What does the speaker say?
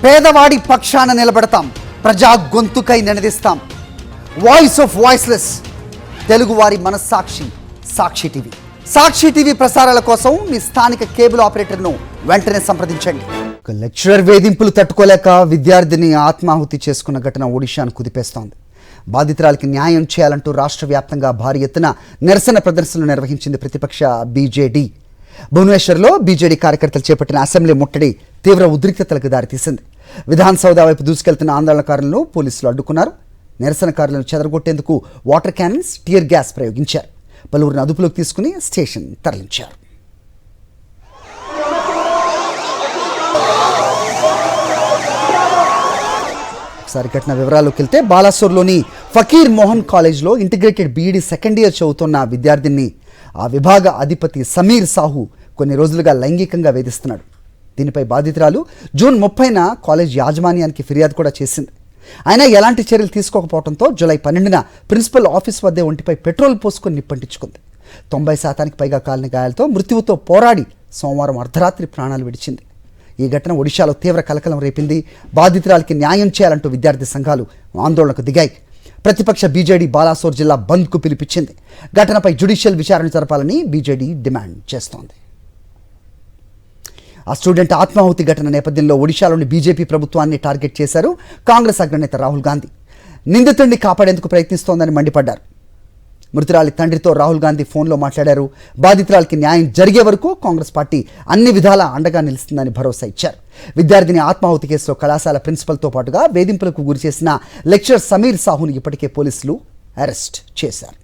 పేదవాడి పక్షాన నిలబడతాం, ప్రజా గొంతుకై నినదిస్తాం. వాయిస్ ఆఫ్ వాయిస్లెస్, తెలుగువారి మనస్సాక్షి సాక్షి టీవీ. సాక్షి టీవీ ప్రసారాల కోసం మీ స్థానిక కేబుల్ ఆపరేటర్ను వెంటనే సంప్రదించండి. లెక్చరర్ వేధింపులు తట్టుకోలేక విద్యార్థిని ఆత్మాహుతి చేసుకున్న ఘటన ఒడిశాను కుదిపేస్తోంది. బాధితురాలికి న్యాయం చేయాలంటూ రాష్ట్ర వ్యాప్తంగా భారీ ఎత్తున నిరసన ప్రదర్శనలు నిర్వహించింది ప్రతిపక్ష బీజేడీ. భువనేశ్వర్లో బీజేడీ కార్యకర్తలు చేపట్టిన అసెంబ్లీ ముట్టడి తీవ్ర ఉద్రిక్తతలకు దారితీసింది. విధాన సౌధ వైపు దూసుకెళ్తున్న ఆందోళనకారులను పోలీసులు అడ్డుకున్నారు. నిరసనకారులను చెదరగొట్టేందుకు వాటర్ క్యానన్స్, టియర్ గ్యాస్ ప్రయోగించారు. పలువురిని అదుపులోకి తీసుకుని స్టేషన్ తరలించారు. ఒకసారి ఘటన వివరాల్లోకి వెళ్తే, బాలాసోర్లోని ఫకీర్ మోహన్ కాలేజ్లో ఇంటిగ్రేటెడ్ బీఈడీ సెకండ్ ఇయర్ చదువుతున్న విద్యార్థిని ఆ విభాగ అధిపతి సమీర్ సాహు కొన్ని రోజులుగా లైంగికంగా వేధిస్తున్నాడు. దీనిపై బాధితురాలు జూన్ 30న కాలేజ్ యాజమాన్యానికి ఫిర్యాదు కూడా చేసింది. అయినా ఎలాంటి చర్యలు తీసుకోకపోవడంతో జూలై 12న ప్రిన్సిపల్ ఆఫీస్ వద్దే ఒంటిపై పెట్రోల్ పోసుకొని నిప్పంటించుకుంది. 90% పైగా కాలిన గాయాలతో మృత్యువుతో పోరాడి సోమవారం అర్ధరాత్రి ప్రాణాలు విడిచింది. ఈ ఘటన ఒడిశాలో తీవ్ర కలకలం రేపింది. బాధితురాలికి న్యాయం చేయాలంటూ విద్యార్థి సంఘాలు ఆందోళనకు దిగాయి. ప్రతిపక్ష బీజేడీ బాలాసోర్ జిల్లా బంద్కు పిలిపించింది. ఘటనపై జ్యుడిషియల్ విచారణ జరపాలని బీజేడీ డిమాండ్ చేస్తోంది. ఆ స్టూడెంట్ ఆత్మాహుతి ఘటన నేపథ్యంలో ఒడిశాలోని బీజేపీ ప్రభుత్వాన్ని టార్గెట్ చేశారు కాంగ్రెస్ అగ్రనేత రాహుల్ గాంధీ. నిందితుడిని కాపాడేందుకు ప్రయత్నిస్తోందని మండిపడ్డారు. మృతురాలి తండ్రితో రాహుల్ గాంధీ ఫోన్లో మాట్లాడారు. బాధితురాలికి న్యాయం జరిగే వరకు కాంగ్రెస్ పార్టీ అన్ని విధాలా అండగా నిలుస్తుందని భరోసా ఇచ్చారు. విద్యార్థిని ఆత్మాహుతి కేసులో కళాశాల ప్రిన్సిపల్తో పాటుగా వేధింపులకు గురిచేసిన లెక్చరర్ సమీర్ సాహుని ఇప్పటికే పోలీసులు అరెస్ట్ చేశారు.